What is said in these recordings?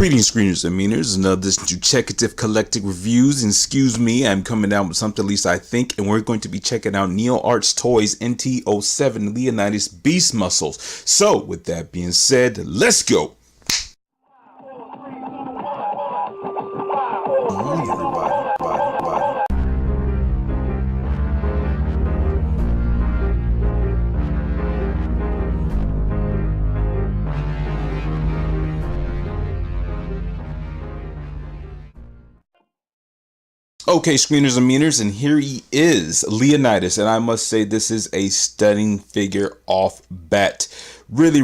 Greetings, screeners and meaners, and this to Checkative Collective Reviews. And excuse me, I'm coming down with something, at least I think, and we're going to be checking out NeoArt Toys NT07 Leonidas Beast Muscles. So, with that being said, let's go. Okay, screeners and meaners, and here he is, Leonidas, and I must say this is a stunning figure off bat. Really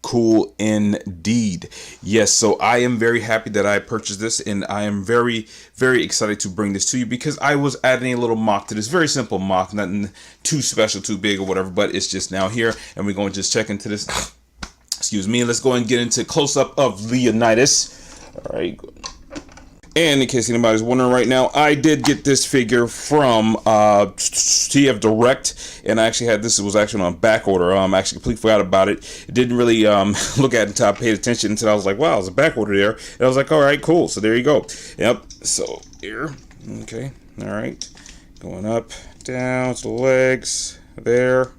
cool indeed. Yes, so I am very happy that I purchased this, and I am very excited to bring this to you because I was adding a little mock to this. Very simple mock, nothing too special, too big or whatever, but it's just now here, and we're going to just check into this. Excuse me, let's go and get into close-up of Leonidas. All right. And in case anybody's wondering right now, I did get this figure from TF Direct, and I actually had this. It was actually on back order. I actually completely forgot about it. Didn't really look at it until I paid attention until I was like, wow, there's a back order there. And I was like, all right, cool. So there you go. Yep. So here, okay, all right, going up, down to the legs, there.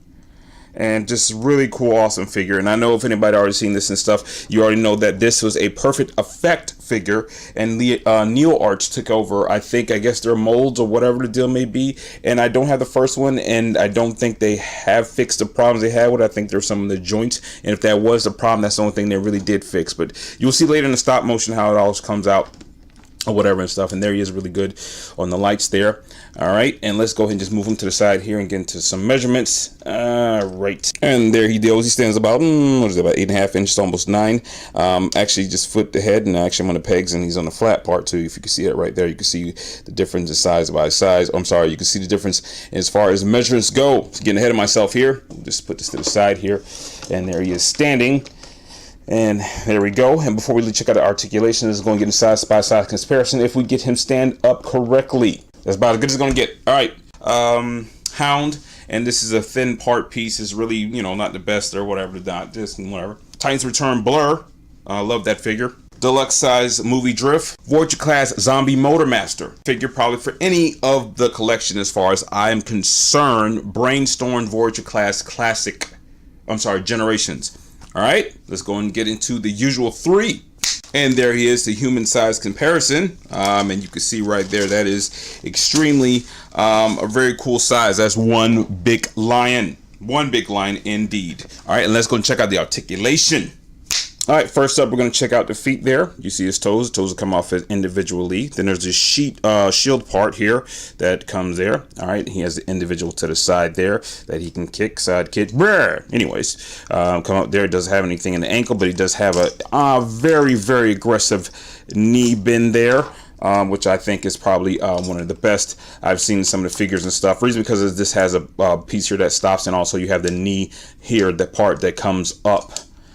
And just really cool, awesome figure. And I know if anybody already seen this and stuff, you already know that this was a perfect effect figure. And the NeoArt took over, I guess their molds or whatever the deal may be. And I don't have the first one, and I don't think they have fixed the problems they had with it. I think there's some of the joints. And if that was the problem, that's the only thing they really did fix. But you'll see later in the stop motion how it all comes out or whatever and stuff. And there he is, really good on the lights there. All right, and let's go ahead and just move him to the side here and get into some measurements. Right, and there he goes. He stands about what is it, about 8.5 inches, almost 9. Actually just flipped the head, and actually I'm on the pegs, and he's on the flat part too. If you can see it right there, you can see the difference in size by size. I'm sorry, you can see the difference as far as measurements go. Getting ahead of myself here. Just put this to the side here, and there he is standing. And there we go. And before we check out the articulation, this is going to get a side by side comparison if we get him stand up correctly. That's about as good as it's going to get. All right. Hound. And this is a thin part piece. It's really, you know, not the best or whatever. Not this and whatever. Titans Return Blur. I love that figure. Deluxe size movie drift. Voyager class zombie motormaster. Figure probably for any of the collection as far as I am concerned. Brainstorm Voyager class classic. I'm sorry, generations. All right. Let's go and get into the usual 3. And there he is, the human size comparison. And you can see right there, that is extremely a very cool size. That's one big lion. One big lion indeed. All right, and let's go and check out the articulation. All right, first up, we're going to check out the feet there. You see his toes. Toes will come off individually. Then there's this shield part here that comes there. All right, he has the individual to the side there that he can kick, side kick. Anyways, come up there. It doesn't have anything in the ankle, but he does have a very aggressive knee bend there. Which I think is probably one of the best I've seen in some of the figures and stuff. Reason because this has a piece here that stops, and also you have the knee here, the part that comes up.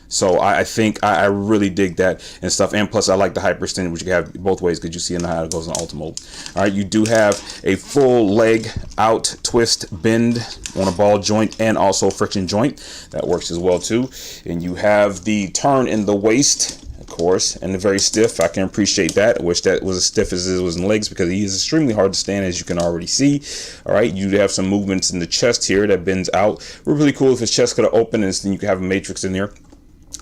So I think I really dig that and stuff. And plus I like the hyperextend, which you can have both ways because you see how it goes in Ultimate. All right, you do have a full leg out twist bend on a ball joint and also friction joint. That works as well too. And you have the turn in the waist, of course, and very stiff. I can appreciate that. I wish that was as stiff as it was in legs because he is extremely hard to stand, as you can already see. All right, you have some movements in the chest here that bends out. Really cool if his chest could have opened, and then you could have a matrix in there.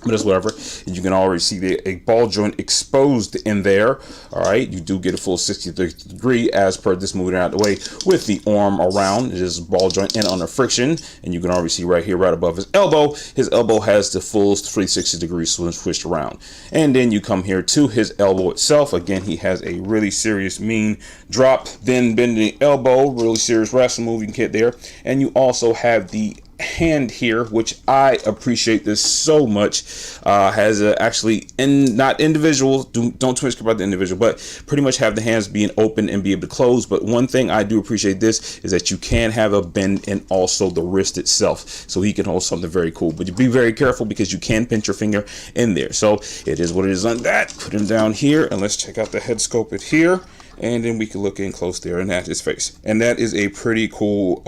But it's whatever. You can already see a ball joint exposed in there. All right, you do get a full 60 degree as per this, moving out of the way with the arm around. It is ball joint and under friction, and you can already see right here, right above his elbow. His elbow has the full 360 degrees switched around, and then you come here to his elbow itself. Again, he has a really serious mean drop, then bending elbow, really serious wrestling move you can get there, and you also have the hand here, which I appreciate this so much. Has actually not individual, don't too much about the individual, but pretty much have the hands being open and be able to close. But one thing I do appreciate this is that you can have a bend and also the wrist itself, so he can hold something very cool. But you be very careful because you can pinch your finger in there. So it is what it is on that. Put him down here, and let's check out the head sculpted here. And then we can look in close there and at his face. And that is a pretty cool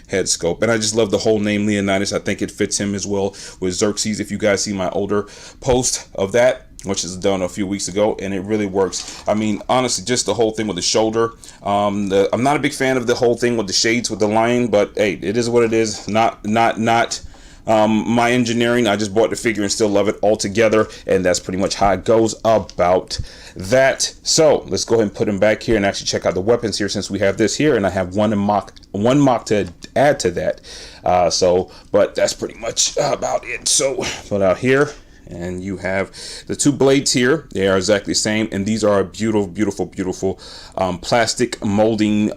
head sculpt. And I just love the whole name Leonidas. I think it fits him as well with Xerxes. If you guys see my older post of that, which is done a few weeks ago, and it really works. I mean, honestly, just the whole thing with the shoulder. I'm not a big fan of the whole thing with the shades with the line, but hey, it is what it is. Not my engineering. I just bought the figure and still love it altogether, and that's pretty much how it goes about that. So let's go ahead and put him back here and actually check out the weapons here, since we have this here, and I have one mock to add to that. But that's pretty much about it. So put out here. And you have the two blades here. They are exactly the same, and these are a beautiful plastic molding,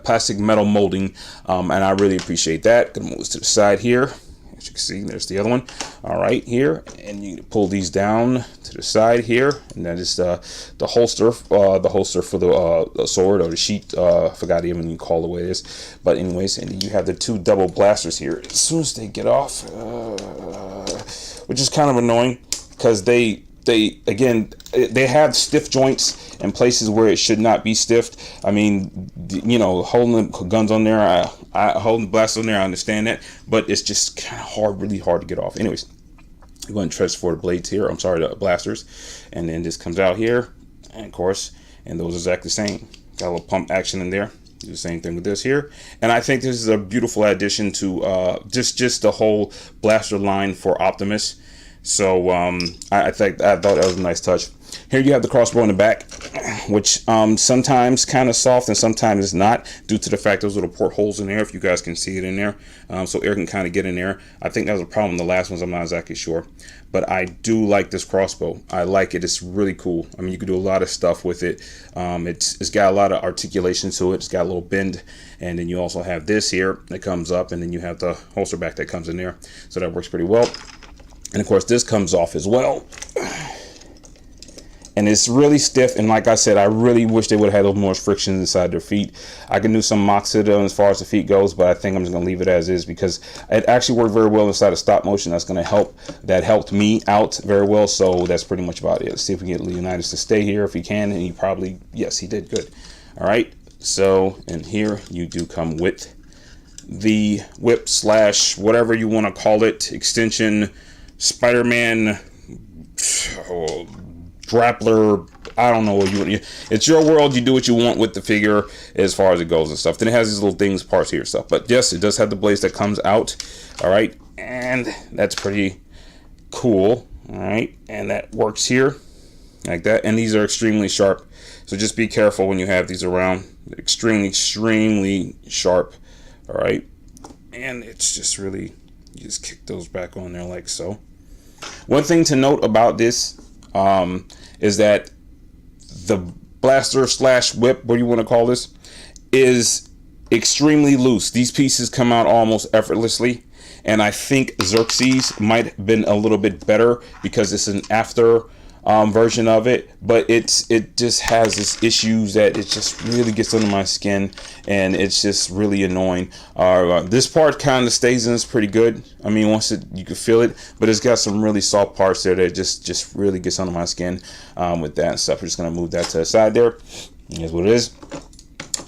plastic metal molding, and I really appreciate that. Gonna move this to the side here. As you can see, there's the other one. All right, here, and you pull these down to the side here, and that is the holster for the sword or the sheath. I forgot even you call it what it is. But anyways, and then you have the two double blasters here. As soon as they get off, which is kind of annoying, because they have stiff joints in places where it should not be stiffed. I mean, you know, holding the guns on there, holding the blast on there, I understand that, but it's just kind of hard, really hard to get off. Anyways, I'm going to transfer the blades here. I'm sorry, the blasters, and then this comes out here, and of course, and those are exactly the same. Got a little pump action in there. Do the same thing with this here, and I think this is a beautiful addition to just the whole blaster line for Optimus. So I thought that was a nice touch. Here you have the crossbow in the back, which sometimes kind of soft and sometimes it's not, due to the fact there's little portholes in there, if you guys can see it in there, so air can kind of get in there. I think that was a problem in the last ones. I'm not exactly sure, but I do like this crossbow. I like it. It's really cool. I mean, you can do a lot of stuff with it. It's got a lot of articulation to it. It's got a little bend, and then you also have this here that comes up, and then you have the holster back that comes in there, so that works pretty well. And of course, this comes off as well. And it's really stiff, and like I said, I really wish they would have had a little more friction inside their feet. I can do some mocks to them as far as the feet goes, but I think I'm just gonna leave it as is, because it actually worked very well inside of stop motion. That's gonna help. That helped me out very well. So that's pretty much about it. Let's see if we can get Leonidas to stay here if he can, and he probably, yes, he did good. All right. So, and here you do come with the whip slash whatever you want to call it, extension, Spider-Man, grappler, I don't know what you want. It's your world. You do what you want with the figure as far as it goes and stuff. Then it has these little things, parts here, stuff. But yes, it does have the blades that comes out. All right, and that's pretty cool. All right, and that works here like that. And these are extremely sharp, so just be careful when you have these around. Extremely sharp. All right, and it's just really, you just kick those back on there like so. One thing to note about this is that the blaster slash whip, what do you want to call this, is extremely loose. These pieces come out almost effortlessly, and I think Xerxes might have been a little bit better because it's an after version of it, but it just has this issues that it just really gets under my skin, and it's just really annoying. This part kind of stays in, it's pretty good. I mean, once you can feel it, but it's got some really soft parts there that just really gets under my skin with that and stuff. We're just gonna move that to the side there. Here's what it is.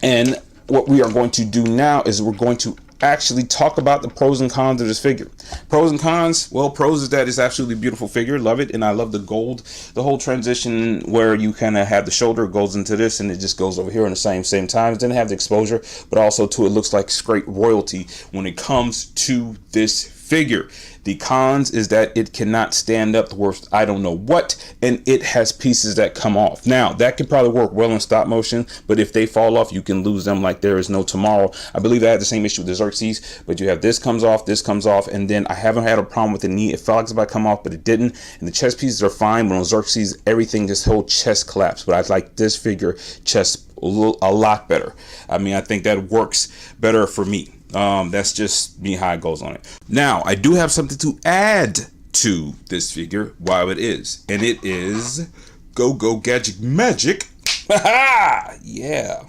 And what we are going to do now is we're going to actually talk about the pros and cons of this figure. Pros and cons, well, pros is that it's absolutely beautiful figure, love it, and I love the gold, the whole transition where you kind of have the shoulder goes into this and it just goes over here in the same time. It didn't have the exposure, but also too, it looks like straight royalty when it comes to this figure. The cons is that it cannot stand up worth I don't know what, and it has pieces that come off. Now that can probably work well in stop motion, but if they fall off, you can lose them like there is no tomorrow. I believe I had the same issue with the Xerxes, but you have this comes off, and then I haven't had a problem with the knee. It felt like it's about to come off, but it didn't. And the chest pieces are fine, but on Xerxes, everything, this whole chest collapsed. But I like this figure chest a lot better. I mean, I think that works better for me. That's just me how it goes on it. Now I do have something to add to this figure while it is, and it is Go Gadget Magic Yeah.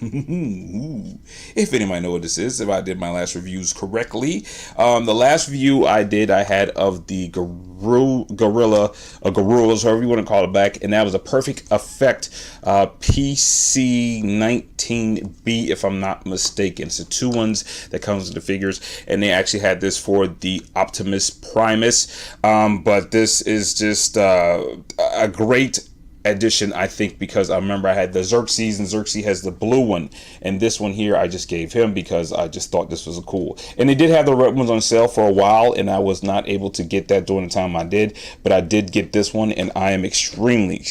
If anybody know what this is, if I did my last reviews correctly, the last review I had of the Gorilla, or Gorillas, however you want to call it, back, and that was a Perfect Effect PC19B, if I'm not mistaken. So 2 ones that comes with the figures, and they actually had this for the Optimus Primus, but this is just a great edition, I think, because I remember I had the Xerxes, and Xerxes has the blue one, and this one here I just gave him because I just thought this was cool. And they did have the red ones on sale for a while, and I was not able to get that during the time I did, but I did get this one, and I am extremely happy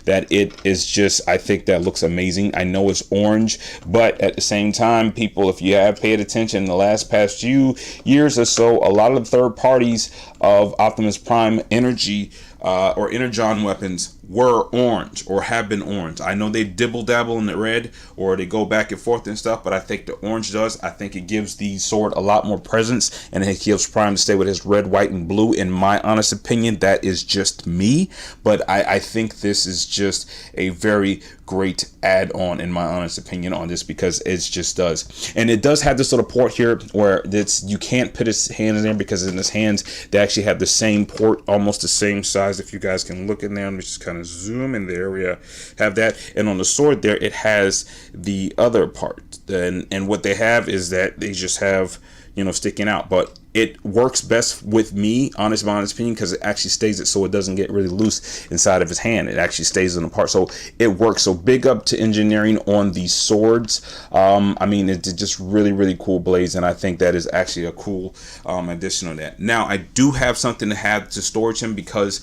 that it is just, I think that looks amazing. I know it's orange, but at the same time, people, if you have paid attention in the past few years or so, a lot of the third parties of Optimus Prime energy or Energon weapons were orange or have been orange. I know they dibble dabble in the red or they go back and forth and stuff, but I think the orange does. I think it gives the sword a lot more presence, and it gives Prime to stay with his red, white, and blue. In my honest opinion, that is just me, but I think this is just a very great add-on, in my honest opinion, on this, because it just does. And it does have this little port here where you can't put his hands in there, because in his hands they actually have the same port, almost the same size. If you guys can look in there, let me just kind of zoom in there. We have that, and on the sword there it has the other part, and what they have is that they just have, you know, sticking out, but it works best with me, my honest opinion, because it actually stays it so it doesn't get really loose inside of his hand. It actually stays in the part, so it works. So big up to engineering on these swords. I mean, it's just really cool blades, and I think that is actually a cool addition on that. Now, I do have something to have to storage him, because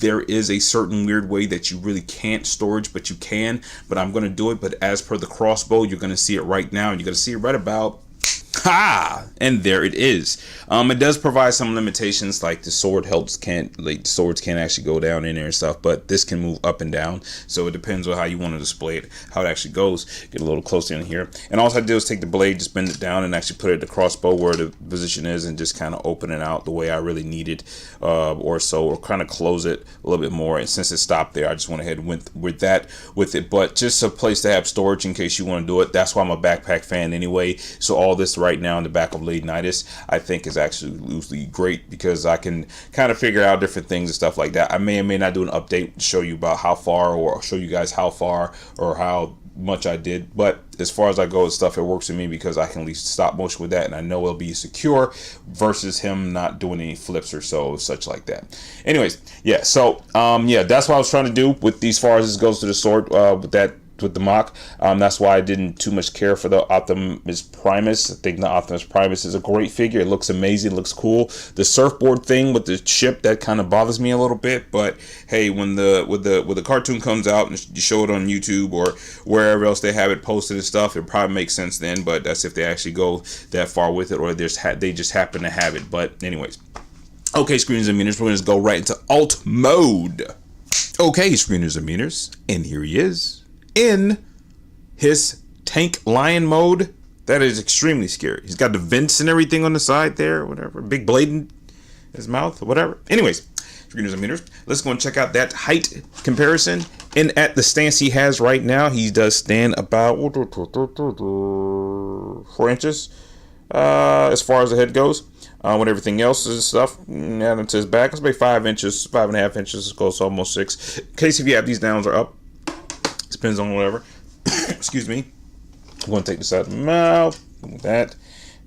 there is a certain weird way that you really can't storage, but you can. But I'm going to do it. But as per the crossbow, you're going to see it right now, and you're going to see it right about. And there it is. It does provide some limitations, like the swords can't actually go down in there and stuff, but this can move up and down, so it depends on how you want to display it, how it actually goes. Get a little closer in here, and all I do is take the blade, just bend it down, and actually put it at the crossbow where the position is, and just kind of open it out the way I really need it, or kind of close it a little bit more. And since it stopped there, I just went ahead and went with it. But just a place to have storage in case you want to do it. That's why I'm a backpack fan anyway. So all this right now in the back of Leonidas, I think is absolutely great, because I can kind of figure out different things and stuff like that. I may or may not do an update to show you about how far, or show you guys how far or how much I did, but as far as I go with stuff, it works with me, because I can at least stop motion with that, and I know it'll be secure versus him not doing any flips or such like that. Anyways, yeah, so yeah, that's what I was trying to do with these, far as this goes to the sword, with the mock. That's why I didn't too much care for the Optimus Primus. I think the Optimus Primus is a great figure. It looks amazing, it looks cool. The surfboard thing with the ship, that kind of bothers me a little bit, but hey, when the cartoon comes out and you show it on YouTube or wherever else they have it posted and stuff, it probably makes sense then. But that's if they actually go that far with it, or they just happen to have it. But anyways, okay, screeners and meters, we're going to go right into alt mode. Okay, screeners and meters, and here he is in his tank lion mode. That is extremely scary. He's got the vents and everything on the side there, whatever, big blade in his mouth, whatever. Anyways, screeners and meters, let's go and check out that height comparison. And at the stance he has right now, he does stand about 4 inches as far as the head goes. With everything else and stuff, add into his back, it's about 5 inches, 5.5 inches, goes to almost 6. In case if you have these downs or up, depends on whatever. Excuse me. I'm going to take this out of the mouth. With that,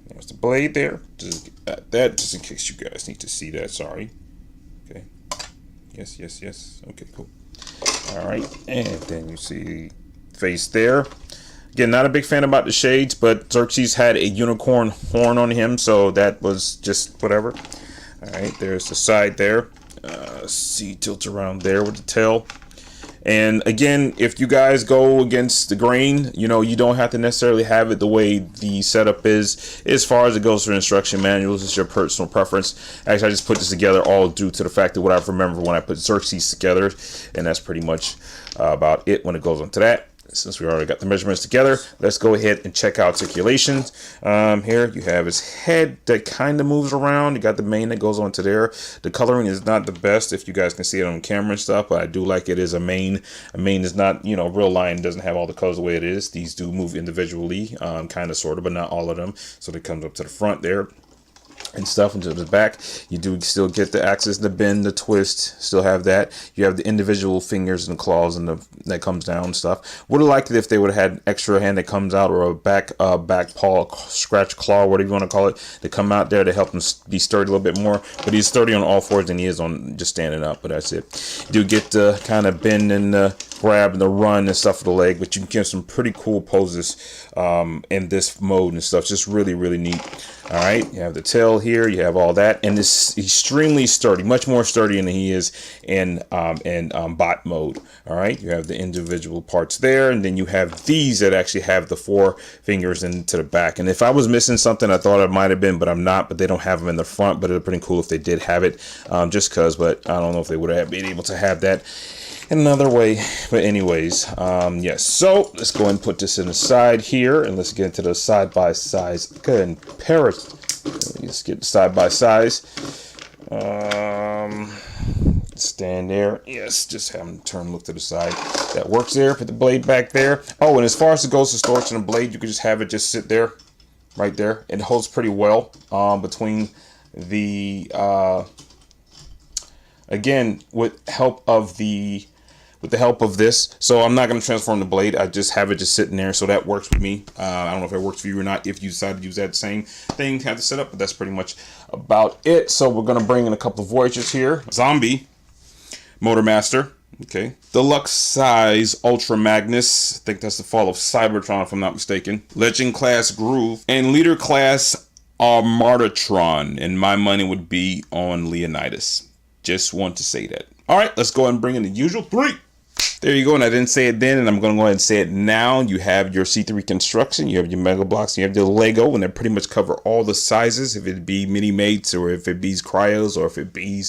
there's the blade there. Just that, just in case you guys need to see that. Sorry. Okay. Yes. Okay, cool. All right, and then you see face there. Again, not a big fan about the shades, but Xerxes had a unicorn horn on him, so that was just whatever. All right, there's the side there. See, tilt around there with the tail. And again, if you guys go against the grain, you know, you don't have to necessarily have it the way the setup is. As far as it goes for instruction manuals, it's your personal preference. Actually, I just put this together all due to the fact that what I remember when I put Xerxes together, and that's pretty much about it when it goes on to that. since we already got the measurements together, let's go ahead and check out articulation. Here you have his head that kind of moves around. You got the mane that goes onto there. The coloring is not the best, if you guys can see it on camera and stuff, but I do like it as a mane. A mane is not, you know, real lion doesn't have all the colors the way it is. These do move individually, kind of, sort of, but not all of them. So it comes up to the front there and stuff, into the back. You do still get the axis, the bend, the twist, still have that. You have the individual fingers and claws and that comes down and stuff. Would have liked it if they would have had extra hand that comes out, or a back paw, scratch claw, whatever you want to call it, to come out there to help him be sturdy a little bit more. But he's sturdy on all fours than he is on just standing up, but that's it. You do get the kind of bend and grab and the run and stuff of the leg, but you can get some pretty cool poses in this mode and stuff. Just really, really neat. All right, you have the tail here, you have all that, and this extremely sturdy, much more sturdy than he is in bot mode. All right, you have the individual parts there, and then you have these that actually have the 4 fingers into the back. And if I was missing something, I thought it might have been, but I'm not. But they don't have them in the front, but it'd be pretty cool if they did have it, just cause. But I don't know if they would have been able to have that in another way. But anyways, yes, so let's go and put this in the side here, and let's get into the side by sides. Go ahead and pair it. Let's get side by size. Stand there. Yes, just have them turn, look to the side. That works there. Put the blade back there. Oh, and as far as it goes to storage and the blade, you can just have it just sit there, right there. It holds pretty well between the again, with the help of this. So I'm not going to transform the blade. I just have it just sitting there. So that works with me. I don't know if it works for you or not. If you decide to use that same thing, have to set up, but that's pretty much about it. So we're going to bring in a couple of Voyagers here. Zombie, Motormaster, okay. Deluxe Size Ultra Magnus. I think that's the fall of Cybertron, if I'm not mistaken. Legend Class Groove. And Leader Class Armadatron. And my money would be on Leonidas. Just want to say that. All right, let's go ahead and bring in the usual 3. There you go, and I didn't say it then, and I'm going to go ahead and say it now. You have your C3 construction, you have your Mega Blocks, you have your Lego, and they pretty much cover all the sizes, if it be mini mates, or if it be kre-os, or if it be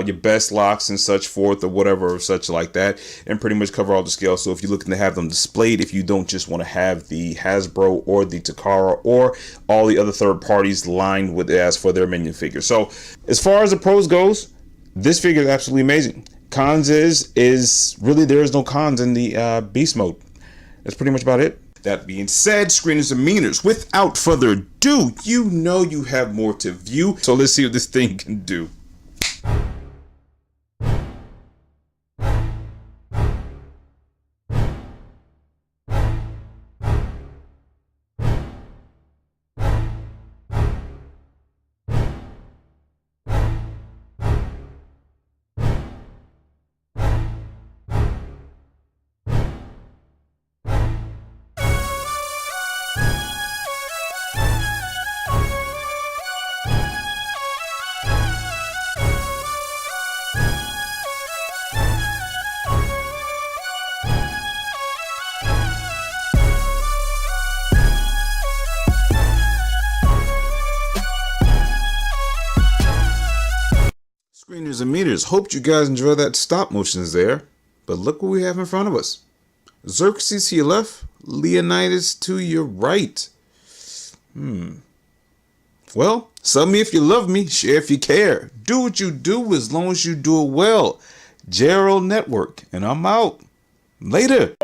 your best locks and such forth, or whatever, or such like that, and pretty much cover all the scales. So if you're looking to have them displayed, if you don't just want to have the Hasbro or the Takara or all the other third parties lined with as for their minion figure. So as far as the pros goes, this figure is absolutely amazing. Cons is really, there is no cons in the beast mode. That's pretty much about it. That being said, screeners and meaners, without further ado, you know you have more to view. So let's see what this thing can do. Screeners and meters, hope you guys enjoy that stop motions there. But look what we have in front of us. Xerxes to your left, Leonidas to your right. Well, sub me if you love me, share if you care. Do what you do as long as you do it well. Gerald Network, and I'm out. Later.